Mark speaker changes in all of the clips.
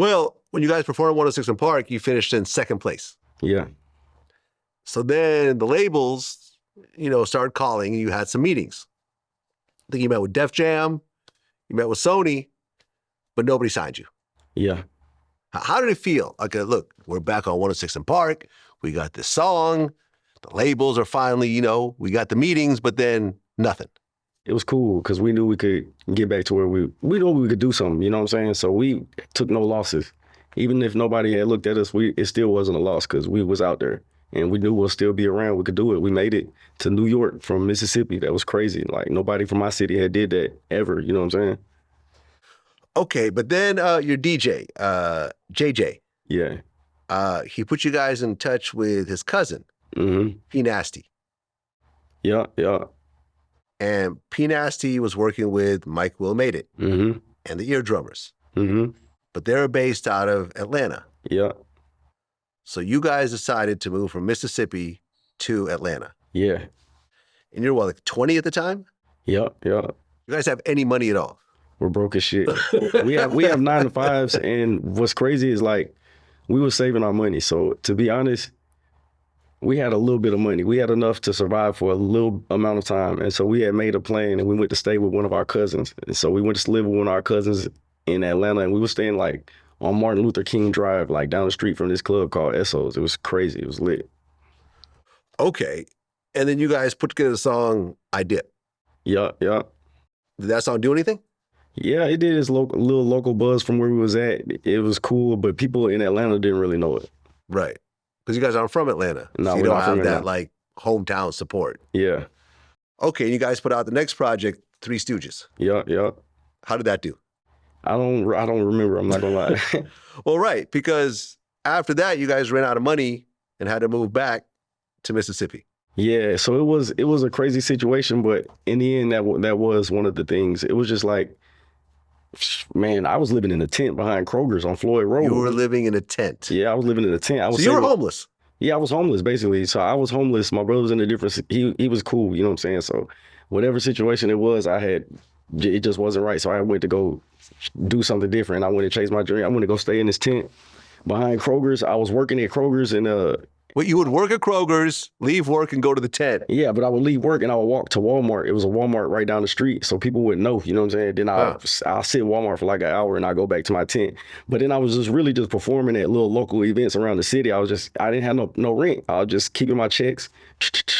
Speaker 1: Well, when you guys performed at 106 in Park, you finished in second place.
Speaker 2: Yeah.
Speaker 1: So then the labels, started calling and you had some meetings. I think you met with Def Jam, you met with Sony, but nobody signed you.
Speaker 2: Yeah.
Speaker 1: How did it feel? Okay, look, we're back on 106 in Park. We got this song. The labels are finally, we got the meetings, but then nothing.
Speaker 2: It was cool because we knew we could get back to where we knew we could do something, you know what I'm saying? So we took no losses. Even if nobody had looked at us, it still wasn't a loss because we was out there and we knew we'll still be around. We could do it. We made it to New York from Mississippi. That was crazy. Like nobody from my city had did that ever, you know what I'm saying?
Speaker 1: Okay, but then your DJ, JJ.
Speaker 2: Yeah.
Speaker 1: He put you guys in touch with his cousin, P Nasty.
Speaker 2: Yeah.
Speaker 1: And P Nasty was working with Mike Will Made It and the Eardrummers. But they're based out of Atlanta.
Speaker 2: Yeah.
Speaker 1: So you guys decided to move from Mississippi to Atlanta.
Speaker 2: Yeah.
Speaker 1: And you're what, like 20 at the time?
Speaker 2: Yeah.
Speaker 1: You guys have any money at all?
Speaker 2: We're broke as shit. we have 9 to 5s, and what's crazy is like we were saving our money. So to be honest, we had a little bit of money. We had enough to survive for a little amount of time. And so we had made a plan and we went to stay with one of our cousins. And so we went to live with one of our cousins in Atlanta, and we were staying like on Martin Luther King Drive, like down the street from this club called Esso's. It was crazy. It was lit.
Speaker 1: Okay. And then you guys put together the song, I Dip.
Speaker 2: Yeah.
Speaker 1: Did that song do anything?
Speaker 2: Yeah, it did. Its little local buzz from where we was at. It was cool, but people in Atlanta didn't really know it.
Speaker 1: Right. Because you guys aren't from Atlanta.
Speaker 2: No,
Speaker 1: so you don't have that like hometown support.
Speaker 2: Yeah.
Speaker 1: Okay, and you guys put out the next project, Three Stooges.
Speaker 2: Yeah.
Speaker 1: How did that do?
Speaker 2: I don't remember. I'm not gonna lie.
Speaker 1: Well, right, because after that, you guys ran out of money and had to move back to Mississippi.
Speaker 2: Yeah, so it was a crazy situation, but in the end, that was one of the things. It was just like, man, I was living in a tent behind Kroger's on Floyd Road.
Speaker 1: You were living in a tent.
Speaker 2: Yeah, I was living in a tent.
Speaker 1: So you were homeless.
Speaker 2: Yeah, I was homeless basically. So I was homeless. My brother was in a different. He was cool. You know what I'm saying? So whatever situation it was, it just wasn't right. So I went to go do something different. I went to chase my dream. I went to go stay in this tent behind Kroger's. I was working at Kroger's and
Speaker 1: Well, you would work at Kroger's, leave work, and go to the tent.
Speaker 2: Yeah, but I would leave work and I would walk to Walmart. It was a Walmart right down the street, so people wouldn't know, you know what I'm saying? Then I'll sit in Walmart for like an hour and I go back to my tent. But then I was just really just performing at little local events around the city. I didn't have no rent. I was just keeping my checks,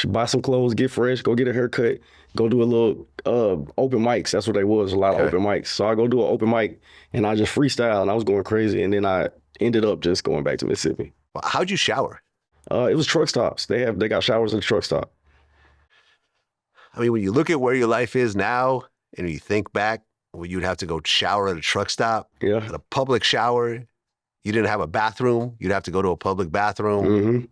Speaker 2: buy some clothes, get fresh, go get a haircut, go do a little open mics. That's what they was, a lot of open mics. So I go do an open mic and I just freestyle and I was going crazy. And then I ended up just going back to Mississippi.
Speaker 1: How'd you shower?
Speaker 2: It was truck stops. They got showers at the truck stop.
Speaker 1: I mean, when you look at where your life is now and you think back when you'd have to go shower at a truck stop, at a public shower, you didn't have a bathroom, you'd have to go to a public bathroom.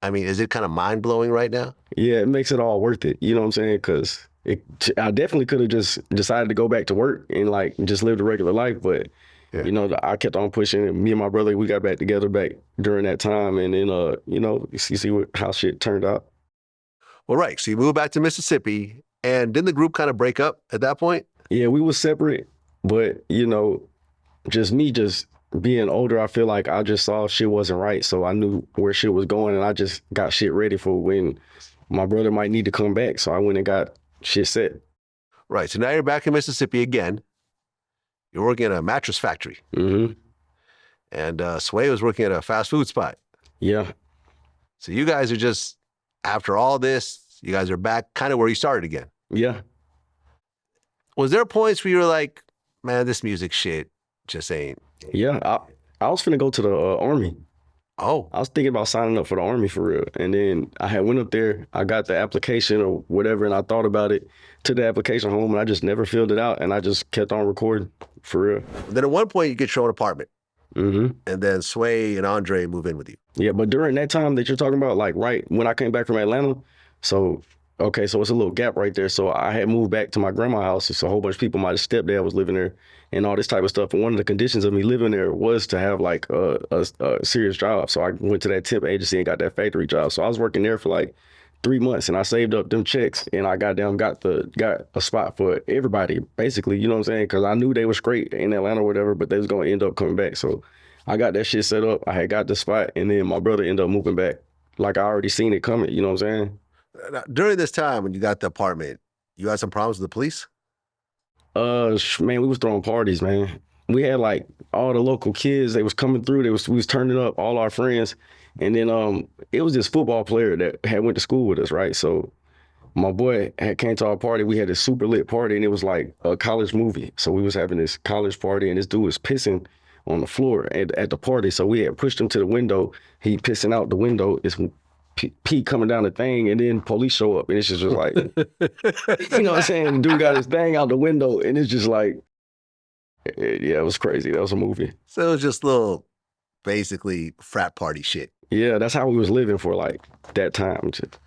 Speaker 1: I mean, is it kind of mind-blowing right now? Yeah,
Speaker 2: it makes it all worth it. You know what I'm saying? Because I definitely could have just decided to go back to work and like just live a regular life, but you know, I kept on pushing. And me and my brother, we got back together during that time. And then, you know, you see how shit turned out.
Speaker 1: Well, right. So you moved back to Mississippi. And didn't the group kind of break up at that point?
Speaker 2: Yeah, we were separate. But, you know, just being older, I feel like I just saw shit wasn't right. So I knew where shit was going. And I just got shit ready for when my brother might need to come back. So I went and got shit set.
Speaker 1: Right. So now you're back in Mississippi again. You're working at a mattress factory. And Swae was working at a fast food spot.
Speaker 2: Yeah.
Speaker 1: So you guys are just, after all this, you guys are back kind of where you started again.
Speaker 2: Yeah.
Speaker 1: Was there points where you were like, man, this music shit just ain't?
Speaker 2: Yeah. I was finna go to the Army.
Speaker 1: Oh.
Speaker 2: I was thinking about signing up for the Army for real. And then I had went up there, I got the application or whatever, and I thought about it, took the application home, and I just never filled it out, and I just kept on recording for real.
Speaker 1: Then at one point, you get your own apartment. And then Swae and Andre move in with you.
Speaker 2: Yeah, but during that time that you're talking about, like right when I came back from Atlanta, so it's a little gap right there. So I had moved back to my grandma's house. So a whole bunch of people, my stepdad was living there and all this type of stuff. And one of the conditions of me living there was to have like a serious job. So I went to that temp agency and got that factory job. So I was working there for like 3 months, and I saved up them checks, and I got a spot for everybody, basically, you know what I'm saying? Because I knew they was great in Atlanta or whatever, but they was gonna end up coming back. So I got that shit set up. I had got the spot, and then my brother ended up moving back. Like I already seen it coming, you know what I'm saying?
Speaker 1: Now, during this time when you got the apartment, you had some problems with the police?
Speaker 2: Man, we was throwing parties, man. We had like all the local kids. They was coming through. We was turning up, all our friends, and then it was this football player that had went to school with us, right? So my boy had came to our party. We had a super lit party, and it was like a college movie. So we was having this college party, and this dude was pissing on the floor at the party. So we had pushed him to the window. He pissing out the window. It's pee coming down the thing, and then police show up, and it's just like, you know what I'm saying? The dude got his thing out the window, and it's just like, yeah, it was crazy. That was a movie.
Speaker 1: So it was just little, basically, frat party shit.
Speaker 2: Yeah, that's how we was living for like that time. Just